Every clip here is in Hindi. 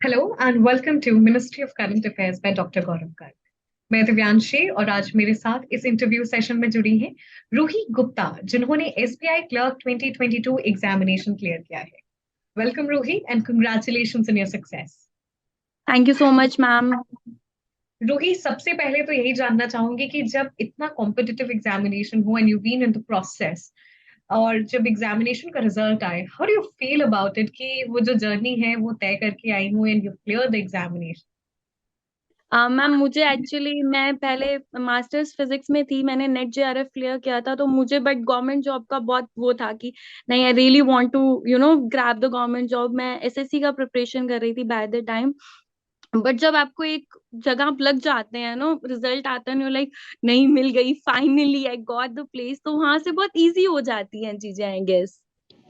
Hello and welcome to ministry of current affairs by doctor Gaurav Garg. मैं दिव्यांशी और आज मेरे साथ इस इंटरव्यू सेशन में जुड़ी हैं रूही गुप्ता, जिन्होंने एसबीआई क्लर्क 2022 एग्जामिनेशन क्लियर किया है। Welcome Ruhi and congratulations in your success. Thank you so much ma'am. Ruhi, सबसे पहले तो यही जानना चाहूंगी कि जब इतना कॉम्पिटिटिव एग्जामिनेशन हो and you been in the process, और जब एग्जामिनेशन का रिजल्ट आए, how do you feel about it कि वो जो जर्नी है वो तय करके आई हूँ and you clear the examination. Ma'am मुझे एक्चुअली मैं पहले मास्टर्स फिजिक्स में थी, मैंने नेट जेआरएफ क्लियर किया था, तो मुझे बट गवर्नमेंट जॉब का बहुत वो था कि नहीं, I really want to grab the government job. मैं एसएससी का प्रिपरेशन कर रही थी बाय द टाइम। बट जब आपको एक जगह आप लग जाते हैं ना, रिजल्ट आता है, लाइक नहीं मिल गई, finally I got the place, तो वहां से बहुत इजी हो जाती हैं चीजें, आई गेस।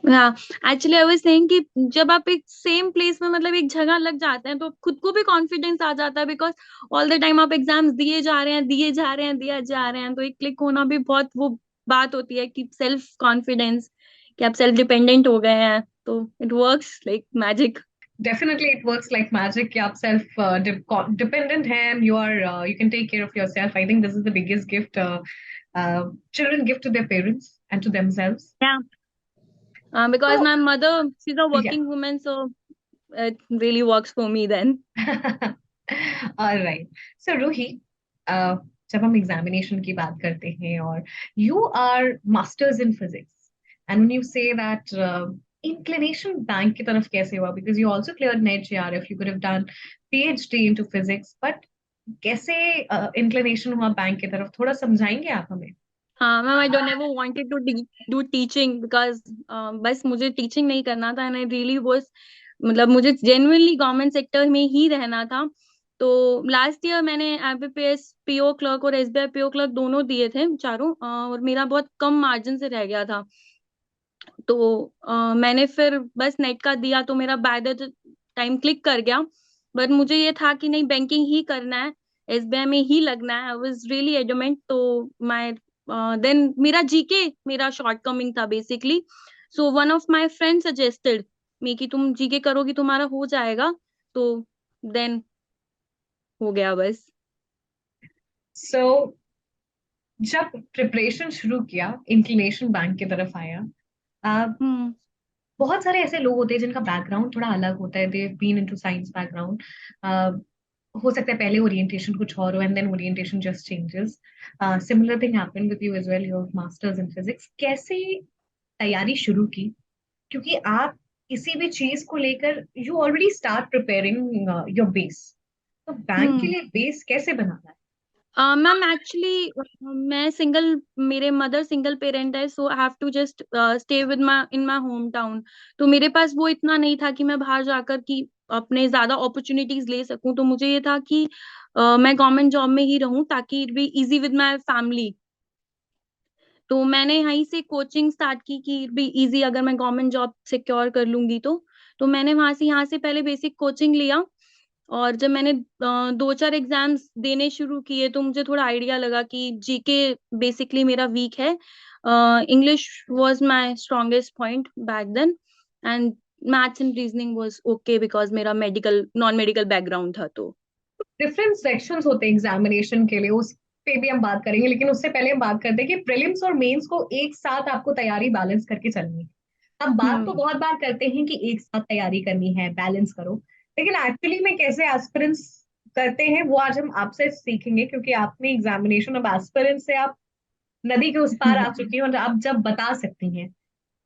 हाँ, एक्चुअली आई वाज सेइंग कि जब आप एक सेम प्लेस में मतलब एक जगह लग जाते हैं तो खुद को भी कॉन्फिडेंस आ जाता है, बिकॉज ऑल द टाइम आप एग्जाम्स दिए जा रहे हैं, दिए जा रहे हैं, दिए जा रहे हैं, तो एक क्लिक होना भी बहुत वो बात होती है कि सेल्फ कॉन्फिडेंस, कि आप सेल्फ डिपेंडेंट हो गए हैं, तो it works like magic. Definitely, it works like magic कि आप self dependent हैं and you can take care of yourself. I think this is the biggest gift children give to their parents and to themselves. या because So my mother she is a yeah. Working woman, so it really works for me then. All right. So Ruhi, uh, जब हम एग्जामिनेशन की बात करते हैं और you are masters in physics and when you say that inclination bank की तरफ कैसे हुआ, because you also clear NET JRF, you could have done PhD into physics, but कैसे इंक्लिनेशन हुआ बैंक की तरफ, थोड़ा समझाएंगे आप हमें। हाँ ma'am, I don't ever wanted to do teaching because बस मुझे टीचिंग नहीं करना था, एंड आई रियली वाज, मतलब मुझे जेन्युइनली गवर्नमेंट सेक्टर में ही रहना था। तो लास्ट ईयर मैंने एमबीपीएस पीओ क्लर्क और एसबीआई पीओ क्लर्क दोनों दिए थे, चारों, और मेरा बहुत कम मार्जिन से रह गया था। तो मैंने फिर बस नेट का दिया, तो मेरा बाय द टाइम क्लिक कर गया। बट मुझे ये था कि नहीं, बैंकिंग ही करना है, एसबीआई में ही लगना है, आई वाज रियली एडमेंट। तो माय देन मेरा जीके मेरा शॉर्ट कमिंग था basically. So one of my friend suggested me कि तुम जीके करोगी, तुम्हारा हो जाएगा। तो देन हो गया बस। सो जब प्रिपरेशन शुरू किया, इंक्लिनेशन बैंक की तरफ आया। हम्म। बहुत सारे ऐसे लोग होते हैं जिनका बैकग्राउंड थोड़ा अलग होता है, they been into science background. हो सकता है पहले ओरिएंटेशन कुछ और हो and then orientation just changes. Similar thing happened with you as well, your masters in physics. कैसे तैयारी शुरू की, क्योंकि आप किसी भी चीज को लेकर you already start preparing your base, तो बैंक के हम्म। लिए बेस कैसे बनाना है। मैम एक्चुअली मैं सिंगल, मेरे मदर सिंगल पेरेंट है, so I have to just stay with my in my hometown. तो मेरे पास वो इतना नहीं था कि मैं बाहर जाकर कि अपने ज्यादा अपॉर्चुनिटीज ले सकूं, तो मुझे ये था कि मैं गवर्नमेंट जॉब में ही रहूं ताकि it be easy with my family. तो मैंने यहीं से कोचिंग स्टार्ट की कि इट बी इजी, अगर मैं गवर्नमेंट जॉब सिक्योर कर लूंगी तो मैंने वहां से यहाँ से पहले बेसिक कोचिंग लिया। और जब मैंने दो चार एग्जाम्स देने शुरू किए तो मुझे थोड़ा आइडिया लगा कि जीके बेसिकली मेरा वीक है। English was my strongest point back then, and maths and reasoning was okay because मेरा मेडिकल नॉन मेडिकल बैकग्राउंड था तो। डिफरेंट सेक्शंस होते हैं एग्जामिनेशन के लिए, उस पे भी हम बात करेंगे, लेकिन उससे पहले हम बात करते हैं कि प्रीलिम्स और मेंस को एक साथ आपको तैयारी बैलेंस करके चलनी है। हम बात तो हम्म। बहुत बार करते हैं कि एक साथ तैयारी करनी है, बैलेंस करो, लेकिन एक्चुअली में कैसे एस्पिरेंट्स करते हैं वो आज हम आपसे सीखेंगे, क्योंकि आपने एग्जामिनेशन अब एस्पिरेंट से आप नदी के उस पार आ चुकी हैं और आप जब बता सकती हैं।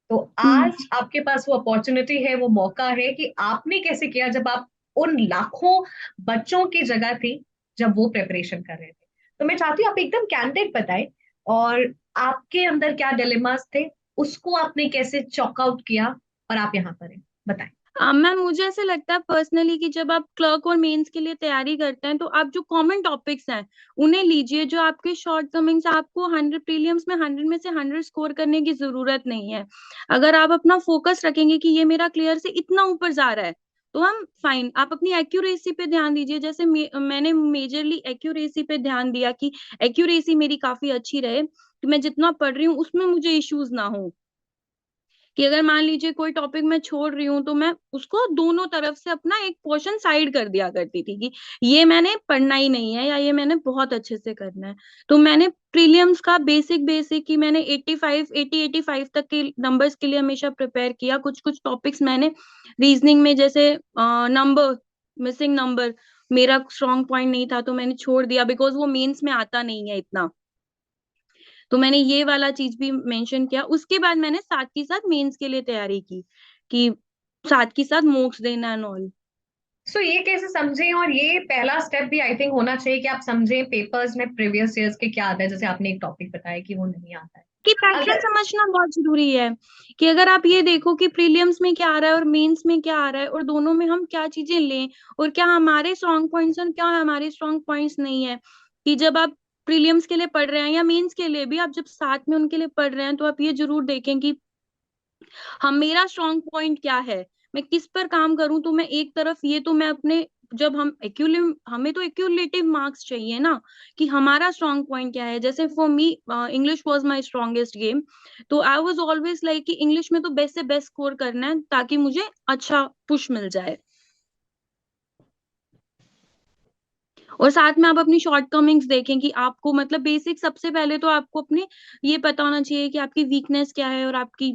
तो हम्म। आज आपके पास वो अपॉर्चुनिटी है, वो मौका है कि आपने कैसे किया जब आप उन लाखों बच्चों की जगह थी, जब वो प्रिपरेशन कर रहे थे। तो मैं चाहती हूँ आप एकदम कैंडिडेट बताएं, और आपके अंदर क्या डिलेमास थे, उसको आपने कैसे चॉक आउट किया, और आप यहाँ पर हैं, बताएं। मैम मुझे ऐसे लगता है पर्सनली कि जब आप क्लर्क और मेंस के लिए तैयारी करते हैं तो आप जो कॉमन टॉपिक्स हैं उन्हें लीजिए, जो आपके शॉर्ट कमिंग्स, आपको 100 प्रीलियम्स में 100 में से 100 स्कोर करने की जरूरत नहीं है। अगर आप अपना फोकस रखेंगे कि ये मेरा क्लियर से इतना ऊपर जा रहा है तो हम फाइन, आप अपनी एक्यूरेसी पे ध्यान दीजिए। जैसे मैंने मेजरली एक्यूरेसी पे ध्यान दिया कि एक्यूरेसी मेरी काफी अच्छी रहे, कि मैं जितना पढ़ रही हूँ उसमें मुझे इश्यूज ना हो। कि अगर मान लीजिए कोई टॉपिक मैं छोड़ रही हूँ तो मैं उसको दोनों तरफ से अपना एक पोर्शन साइड कर दिया करती थी कि ये मैंने पढ़ना ही नहीं है या ये मैंने बहुत अच्छे से करना है। तो मैंने प्रीलियम्स का बेसिक बेसिक ही मैंने 85 तक के नंबर्स के लिए हमेशा प्रिपेयर किया। कुछ कुछ टॉपिक्स मैंने रीजनिंग में जैसे नंबर, मिसिंग नंबर मेरा स्ट्रॉन्ग पॉइंट नहीं था तो मैंने छोड़ दिया, बिकॉज वो मेंस में आता नहीं है इतना। तो मैंने ये वाला चीज भी मेंशन किया। उसके बाद मैंने साथ के साथ मेंस के लिए तैयारी की कि साथ के साथ मॉक्स देना एंड ऑल। सो ये कैसे समझे, और ये पहला स्टेप भी आई थिंक होना चाहिए कि आप समझें पेपर्स में प्रीवियस ईयर्स के क्या आता है, जैसे आपने एक टॉपिक बताया कि वो नहीं आता है। कि पैटर्न अगर समझना बहुत जरूरी है कि अगर आप ये देखो कि प्रीलिम्स में क्या आ रहा है और मेंस में क्या आ रहा है और दोनों में हम क्या चीजें लें और क्या हमारे स्ट्रॉन्ग पॉइंट्स और क्या हमारे स्ट्रॉन्ग पॉइंट्स नहीं है। कि जब आप प्रीलिम्स के लिए पढ़ रहे हैं या मेंस के लिए भी आप जब साथ में उनके लिए पढ़ रहे हैं तो आप ये जरूर देखें कि हम मेरा स्ट्रॉन्ग पॉइंट क्या है, मैं किस पर काम करूं। तो मैं एक तरफ ये तो मैं अपने जब हम एक्यूलिम हमें तो एक्यूलेटिव मार्क्स चाहिए ना कि हमारा स्ट्रॉन्ग पॉइंट क्या है। जैसे for me English was my strongest game, तो आई वाज ऑलवेज लाइक कि इंग्लिश में तो बेस्ट से बेस्ट स्कोर करना है ताकि मुझे अच्छा पुश मिल जाए। और साथ में आप अपनी शॉर्टकमिंग्स देखें कि आपको मतलब बेसिक सबसे पहले तो आपको अपने ये पता होना चाहिए कि आपकी वीकनेस क्या है और आपकी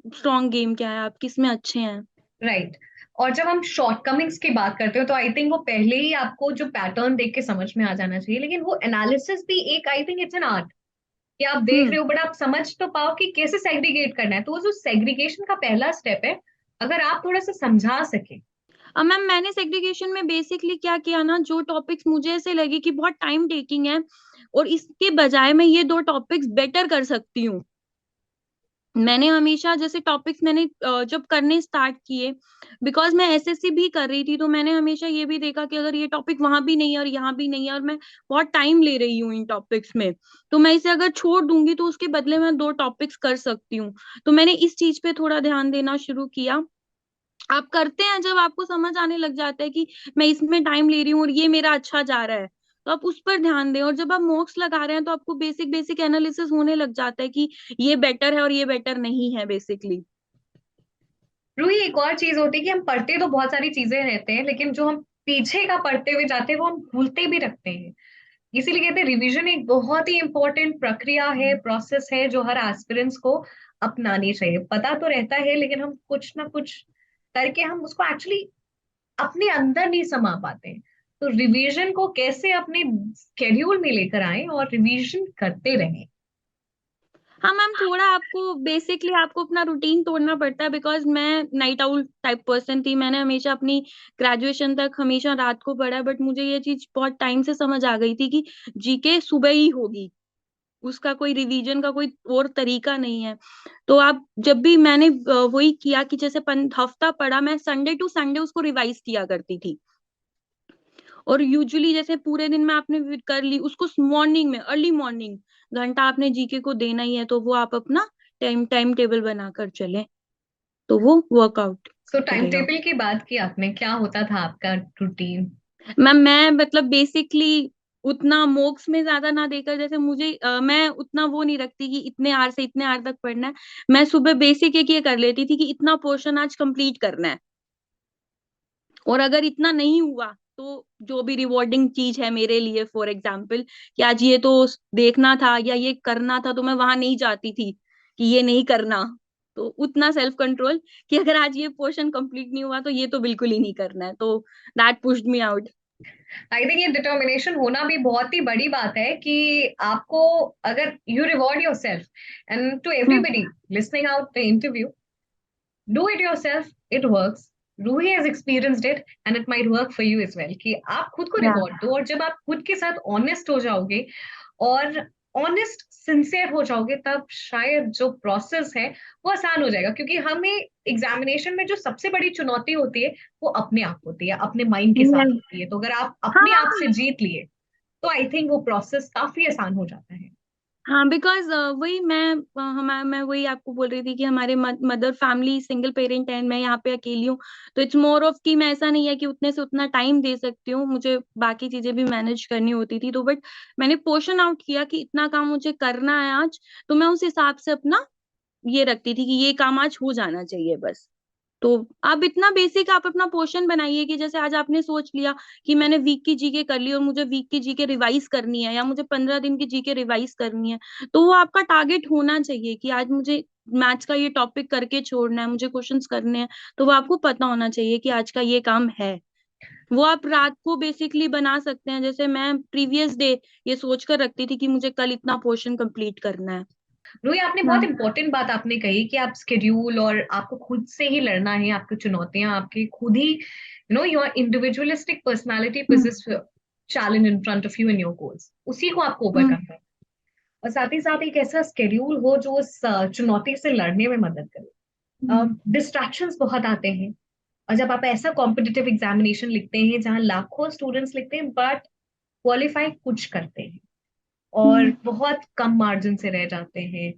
स्ट्रॉन्ग गेम क्या है, आप किस में अच्छे हैं। राइट, और जब हम शॉर्टकमिंग्स की बात करते हो तो आई थिंक वो पहले ही आपको जो पैटर्न देख के समझ में आ जाना चाहिए, लेकिन वो एनालिसिस भी एक, I think it's an art कि आप देख हम्म। रहे हो बट आप समझ तो पाओ कि कैसे सेग्रीगेट करना है। तो वो जो सेग्रीगेशन का पहला स्टेप है, अगर आप थोड़ा सा समझा सके। अब मैम मैंने सेग्रीगेशन में बेसिकली क्या किया ना, जो टॉपिक्स मुझे ऐसे लगे कि बहुत टाइम टेकिंग है और इसके बजाय मैं ये दो टॉपिक्स बेटर कर सकती हूँ, मैंने हमेशा जैसे टॉपिक्स मैंने जब करने स्टार्ट किए, बिकॉज मैं एसएससी भी कर रही थी तो मैंने हमेशा ये भी देखा कि अगर ये टॉपिक वहां भी नहीं है और यहाँ भी नहीं है और मैं बहुत टाइम ले रही हूँ इन टॉपिक्स में, तो मैं इसे अगर छोड़ दूंगी तो उसके बदले मैं दो टॉपिक्स कर सकती हूँ। तो मैंने इस चीज पे थोड़ा ध्यान देना शुरू किया। आप करते हैं जब आपको समझ आने लग जाता है कि मैं इसमें टाइम ले रही हूँ और ये मेरा अच्छा जा रहा है, तो आप उस पर ध्यान दें। और जब आप मॉक्स लगा रहे हैं तो आपको बेसिक बेसिक एनालिसिस होने लग जाता है कि ये बेटर है और ये बेटर नहीं है बेसिकली। रूही, एक और चीज होती है कि हम पढ़ते तो बहुत सारी चीजें रहते हैं, लेकिन जो हम पीछे का पढ़ते हुए जाते हैं वो हम भूलते भी रखते हैं। इसीलिए कहते हैं रिवीजन एक बहुत ही इंपॉर्टेंट प्रक्रिया है, प्रोसेस है, जो हर एस्पिरेंट्स को अपनानी चाहिए। पता तो रहता है लेकिन हम कुछ ना कुछ करके हम उसको एक्चुअली अपने अंदर नहीं समा पाते। तो रिवीजन को कैसे अपने स्केड्यूल में लेकर आए और रिवीजन करते रहें। हाँ मैम, थोड़ा आपको बेसिकली आपको अपना रूटीन तोड़ना पड़ता है, बिकॉज मैं नाइट आउल टाइप पर्सन थी। मैंने हमेशा अपनी ग्रेजुएशन तक हमेशा रात को पढ़ा है, बट मुझे ये चीज बहुत टाइम से समझ आ गई थी कि जीके सुबह ही होगी, उसका कोई रिवीजन का कोई और तरीका नहीं है। तो आप जब भी मैंने वही किया कि जैसे हफ्ता पढ़ा, मैं संडे टू संडे उसको रिवाइज किया करती थी। और यूजुअली जैसे पूरे दिन में आपने कर ली उसको, मॉर्निंग में अर्ली मॉर्निंग घंटा आपने जीके को देना ही है, तो वो आप अपना टाइम टाइम टेबल बनाकर चले तो वो वर्कआउट सो टाइम करेगा। टेबल की बात की आपने, क्या होता था आपका रूटीन। मैं मतलब बेसिकली उतना मोक्स में ज्यादा ना देकर, जैसे मुझे मैं उतना वो नहीं रखती कि इतने आर से इतने आर तक पढ़ना है। मैं सुबह बेसिक एक ये कर लेती थी कि इतना पोर्शन आज कंप्लीट करना है, और अगर इतना नहीं हुआ तो जो भी रिवॉर्डिंग चीज है मेरे लिए, फॉर एग्जाम्पल कि आज ये तो देखना था या ये करना था, तो मैं वहां नहीं जाती थी कि ये नहीं करना। तो उतना सेल्फ कंट्रोल कि अगर आज ये पोर्शन कंप्लीट नहीं हुआ तो ये तो बिल्कुल ही नहीं करना है, तो that pushed me out. I think ये डिटर्मिनेशन होना भी बहुत ही बड़ी बात है कि आपको, अगर you reward yourself, and to hmm. Everybody listening out the interview, do it yourself, it works. Ruhi has experienced it and it might work for you as well, कि आप खुद को या रिवॉर्ड दो, और जब आप खुद के साथ ऑनेस्ट हो जाओगे और ऑनेस्ट सिंसियर हो जाओगे, तब शायद जो प्रोसेस है वो आसान हो जाएगा। क्योंकि हमें एग्जामिनेशन में जो सबसे बड़ी चुनौती होती है वो अपने आप होती है, अपने माइंड के साथ होती है। तो अगर आप हाँ अपने आप मैम। से जीत लिए तो आई थिंक वो प्रोसेस काफी आसान हो जाता है। हाँ बिकॉज वही मैं वही आपको बोल रही थी कि हमारे मदर फैमिली सिंगल पेरेंट है, मैं यहाँ पे अकेली हूँ। तो इट्स मोर ऑफ कि मैं ऐसा नहीं है कि उतने से उतना टाइम दे सकती हूँ, मुझे बाकी चीजें भी मैनेज करनी होती थी। तो बट मैंने पोर्शन आउट किया कि इतना काम मुझे करना है आज, तो मैं उस हिसाब से अपना ये रखती थी कि ये काम आज हो जाना चाहिए बस। तो आप इतना बेसिक आप अपना पोर्शन बनाइए कि जैसे आज आपने सोच लिया कि मैंने वीक की जीके कर ली और मुझे वीक की जीके रिवाइज करनी है, या मुझे 15 दिन की जीके रिवाइज करनी है, तो वो आपका टारगेट होना चाहिए कि आज मुझे मैथ्स का ये टॉपिक करके छोड़ना है, मुझे क्वेश्चंस करने हैं। तो वो आपको पता होना चाहिए कि आज का ये काम है। वो आप रात को बेसिकली बना सकते हैं। जैसे मैं प्रीवियस डे ये सोच कर रखती थी कि मुझे कल इतना पोर्शन कंप्लीट करना है। रोही, आपने बहुत हाँ। इंपॉर्टेंट बात आपने कही कि आप स्केड्यूल और आपको खुद से ही लड़ना है, आपकी चुनौतियां आपकी खुद ही, your individualistic personality hmm. Poses challenge in front of you in your goals, उसी को आपको हम्म। ओवरकम करना है। और साथ ही साथ एक ऐसा स्केड्यूल हो जो उस चुनौती से लड़ने में मदद करे। हम्म। डिस्ट्रैक्शंस बहुत आते हैं, और जब आप ऐसा कॉम्पिटिटिव एग्जामिनेशन लिखते हैं जहां लाखों स्टूडेंट्स लिखते हैं बट क्वालिफाई कुछ करते हैं और हम्म। बहुत कम मार्जिन से रह जाते हैं,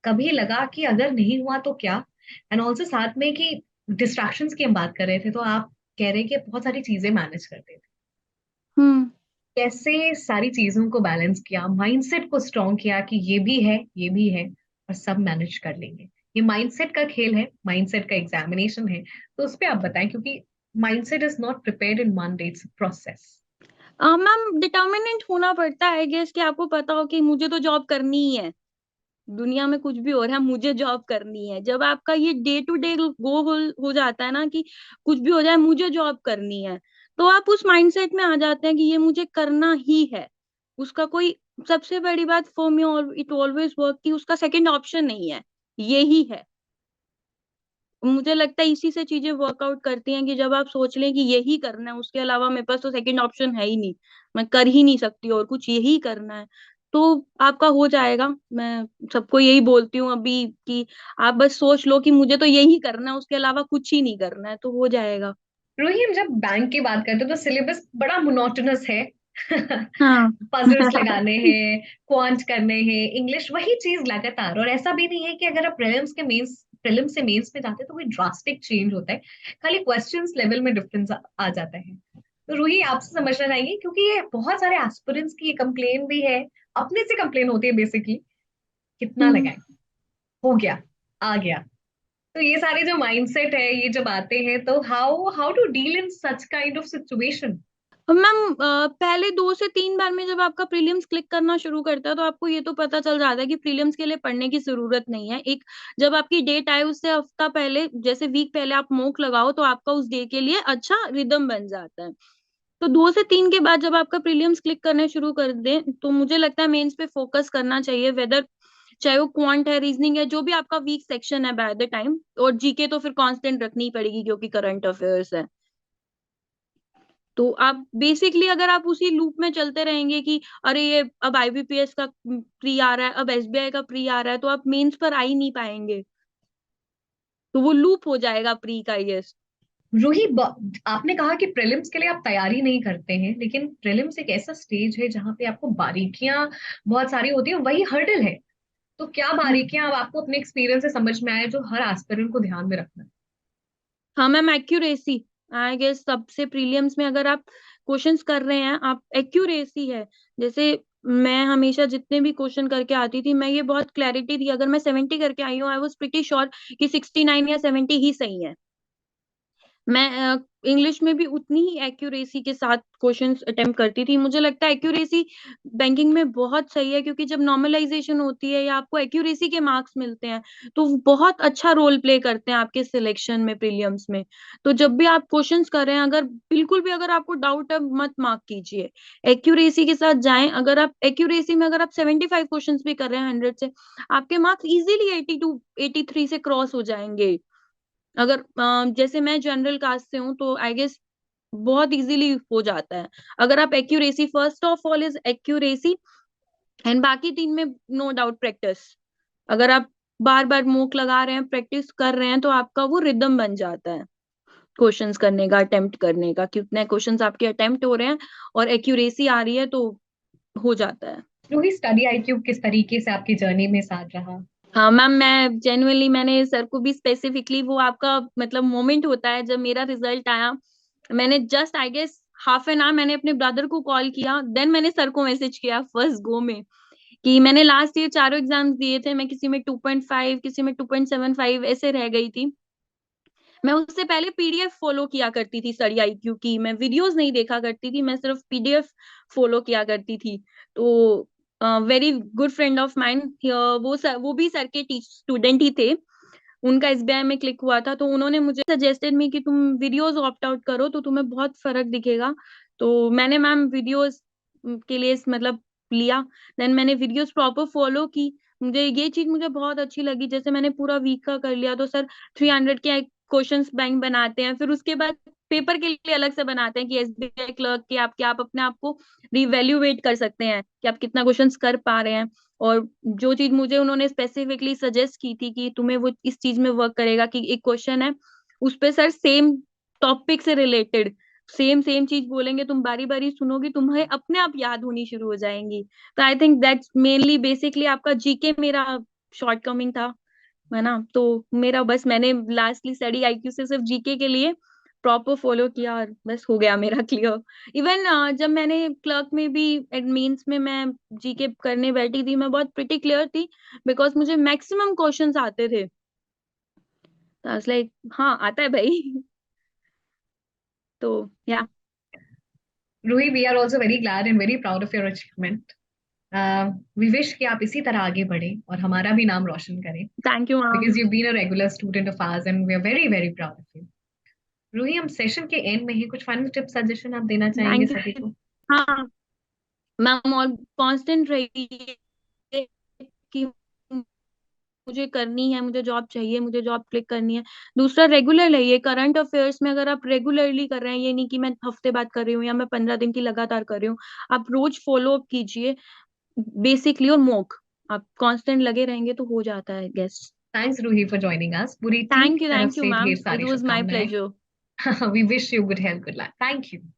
कभी लगा कि अगर नहीं हुआ तो क्या। एंड ऑल्सो साथ में कि डिस्ट्रैक्शंस की हम बात कर रहे थे, तो आप कह रहे हैं कि बहुत सारी चीजें मैनेज करते थे, हम्म। कैसे सारी चीजों को बैलेंस किया, माइंडसेट को स्ट्रॉन्ग किया कि ये भी है ये भी है और सब मैनेज कर लेंगे। ये माइंडसेट का खेल है, माइंडसेट का एग्जामिनेशन है, तो उस पर आप बताएं, क्योंकि mindset is not prepared in one day, it's process. Ma'am determinant होना पड़ता है गेस कि आपको पता हो कि मुझे तो जॉब करनी ही है। दुनिया में कुछ भी हो रहा है, मुझे जॉब करनी है। जब आपका ये डे टू डे गो हो जाता है ना कि कुछ भी हो जाए मुझे जॉब करनी है, तो आप उस माइंडसेट में आ जाते हैं कि ये मुझे करना ही है। उसका कोई, सबसे बड़ी बात for me it always work कि उसका सेकंड ऑप्शन नहीं है, यही है। मुझे लगता है इसी से चीजें वर्कआउट करती हैं कि जब आप सोच लें कि यही करना है, उसके अलावा मेरे पास तो सेकंड ऑप्शन है ही नहीं, मैं कर ही नहीं सकती और कुछ यही करना है, तो आपका हो जाएगा। मैं सबको यही बोलती हूँ अभी कि आप बस सोच लो कि मुझे तो यही करना है, उसके अलावा कुछ ही नहीं करना है, तो हो जाएगा। रोही, हम जब बैंक की बात करते हैं तो सिलेबस बड़ा मोनोटोनस है। हाँ। पजल्स लगाने हैं, क्वांट करने हैं, इंग्लिश वही चीज लगातार। और ऐसा भी नहीं है कि अगर आप प्रीलिम्स से मेंस में जाते हैं तो कोई ड्रास्टिक चेंज होता है, खाली क्वेश्चंस लेवल में डिफरेंस आ जाता है। तो रूही, आपसे समझना चाहिए, क्योंकि ये बहुत सारे एस्पिरेंट्स की ये कंप्लेन भी है, अपने से कंप्लेन होती है बेसिकली, कितना हम्म। लगाए, हो गया, आ गया। तो ये सारे जो माइंडसेट है, ये जब आते हैं, तो how how to deal in such kind of situation. Ma'am पहले 2 से 3 बार में जब आपका प्रीलिम्स क्लिक करना शुरू करता है तो आपको ये तो पता चल जाता है कि प्रीलिम्स के लिए पढ़ने की जरूरत नहीं है। एक, जब आपकी डेट आए उससे हफ्ता पहले, जैसे वीक पहले आप मॉक लगाओ तो आपका उस डे के लिए अच्छा रिदम बन जाता है। तो 2 से 3 के बाद जब आपका प्रीलिम्स क्लिक करने शुरू कर दें तो मुझे लगता है मेंस पे फोकस करना चाहिए, वेदर चाहे वो क्वांट है, रीजनिंग है, जो भी आपका वीक सेक्शन है बाय द टाइम। और जीके तो फिर कांस्टेंट रखनी ही पड़ेगी क्योंकि करंट अफेयर्स है। तो आप बेसिकली अगर आप उसी लूप में चलते रहेंगे कि अरे ये अब आईबीपीएस का प्री आ रहा है, अब एसबीआई का प्री आ रहा है, तो आप मेंस पर आ ही नहीं पाएंगे। तो वो लूप हो जाएगा प्री का, यस। रूही, आपने कहा कि प्रीलिम्स के लिए आप तैयारी नहीं करते हैं, लेकिन प्रीलिम्स एक ऐसा स्टेज है जहां पे आपको बारीकियां बहुत सारी होती हैं, वही हर्डल है। तो क्या बारीकियां अब आपको अपने एक्सपीरियंस से समझ में आए जो हर एस्पिरेंट को ध्यान में रखना है। हाँ मैम, एक्यूरेसी, आई गेस सबसे प्रीलियम्स में अगर आप क्वेश्चंस कर रहे हैं, आप एक्यूरेसी है। जैसे मैं हमेशा जितने भी क्वेश्चन करके आती थी, मैं ये बहुत क्लैरिटी थी, अगर मैं 70 करके आई हूँ आई वॉज प्रिटी श्योर कि 69 या 70 ही सही है। मैं इंग्लिश में भी उतनी ही एक्यूरेसी के साथ क्वेश्चंस अटेम्प्ट करती थी। मुझे लगता है एक्यूरेसी बैंकिंग में बहुत सही है, क्योंकि जब नॉर्मलाइजेशन होती है या आपको एक्यूरेसी के मार्क्स मिलते हैं तो वो बहुत अच्छा रोल प्ले करते हैं आपके सिलेक्शन में, प्रीलियम्स में। तो जब भी आप क्वेश्चंस कर रहे हैं, अगर बिल्कुल भी अगर आपको डाउट है, मत मार्क कीजिए, एक्यूरेसी के साथ जाएं। अगर आप एक्यूरेसी में अगर आप 75 क्वेश्चन भी कर रहे हैं 100 से, आपके मार्क्स इजीली 82 83 से क्रॉस हो जाएंगे। अगर जैसे मैं जनरल कास्ट से हूँ तो आई गेस बहुत इजीली हो जाता है। अगर आप accuracy, first of all is accuracy, and बाकी 3 में नो डाउट प्रैक्टिस। अगर आप बार बार मूक लगा रहे हैं, प्रैक्टिस कर रहे हैं, तो आपका वो रिदम बन जाता है क्वेश्चंस करने का, अटेम्प्ट करने का। कितने क्वेश्चंस आपके अटेम्प्ट हो रहे हैं और एक्यूरेसी आ रही है तो हो जाता है। रूही, स्टडी आईक्यू किस तरीके से आपकी जर्नी में साथ रहा। हाँ मैम, मैं जेन्युइनली मैंने सर को भी स्पेसिफिकली, वो आपका मतलब मोमेंट होता है जब मेरा रिजल्ट आया, मैंने just I guess half an hour मैंने अपने ब्रदर को कॉल किया, देन मैंने सर को मैसेज किया फर्स्ट गो में कि मैंने लास्ट ईयर चारों एग्जाम्स दिए थे, मैं किसी में 2.5, किसी में 2.75 ऐसे रह गई थी। मैं उससे पहले पीडीएफ फॉलो किया करती थी स्टडी आईक्यू की, मैं वीडियोस नहीं देखा करती थी, मैं सिर्फ पीडीएफ फॉलो किया करती थी। तो very good friend of mind, वो भी सर के स्टूडेंट ही थे, उनका एसबीआई में क्लिक हुआ था, तो उन्होंने मुझे सजेस्टेड मी कि तुम वीडियोस ऑप्ट आउट करो तो तुम्हें बहुत फर्क दिखेगा। तो मैंने मैम वीडियोस के लिए मतलब लिया, देन मैंने वीडियोस प्रॉपर फॉलो की। मुझे ये चीज मुझे बहुत अच्छी लगी, जैसे मैंने पूरा वीक का कर लिया तो सर 300 के क्वेश्चंस बैंक बनाते हैं, फिर उसके बाद पेपर के लिए अलग से बनाते हैं कि एसबीआई क्लर्क के आपके, आप अपने आप को रिवैल्यूएट कर सकते हैं कि आप कितना क्वेश्चंस कर पा रहे हैं। और जो चीज मुझे उन्होंने स्पेसिफिकली सजेस्ट की थी कि तुम्हें वो इस चीज में वर्क करेगा, कि एक क्वेश्चन है उस पे सर सेम टॉपिक से रिलेटेड सेम सेम चीज बोलेंगे, तुम बारी बारी सुनोगी, तुम्हें अपने आप याद होनी शुरू हो जाएंगी। तो I think that's mainly basically आपका जीके मेरा शॉर्ट कमिंग था, है ना। तो मेरा बस मैंने लास्टली स्टडी आईक्यू से सिर्फ जीके के लिए प्रॉपर फॉलो किया और बस हो गया मेरा क्लियर। इवन जब मैंने क्लर्क में भी एडमीन्स में मैं जीके करने बैठी थी, मैं बहुत प्रिटी क्लियर थी, बिकॉज मुझे मैक्सिमम क्वेश्चंस आते थे। तो लाइक हाँ आता है भाई। तो या Ruhi, we are also very glad and very proud of your achievement. We wish कि आप इसी तरह आगे बढ़े और हमारा भी नाम रोशन करें, thank you ma'am. because you've been a regular student of ours and we are very very proud of you. Ruhi, हम सेशन के एंड में ही कुछ फाइनल टिप सजेशन आप देना चाहेंगे थैंक सभी यू। को? हाँ मैम, और कांस्टेंट रहिए कि मुझे करनी है, मुझे जॉब चाहिए, मुझे जॉब क्लिक करनी है। दूसरा रेगुलर रहिए करंट अफेयर्स में, अगर आप रेगुलरली कर रहे हैं, ये नहीं कि मैं हफ्ते बाद कर रही हूँ या मैं 15 दिन की लगातार कर रही हूँ, आप रोज फॉलो अप कीजिए बेसिकली, और मॉक आप कांस्टेंट लगे रहेंगे तो हो जाता है guess. Thanks Ruhi for joining us, पूरी टीम की तरफ थैंक यू से ढेर मैम, इट सारी वाज माय शुभकामनाएं। Pleasure. We wish you good health, good luck, thank you.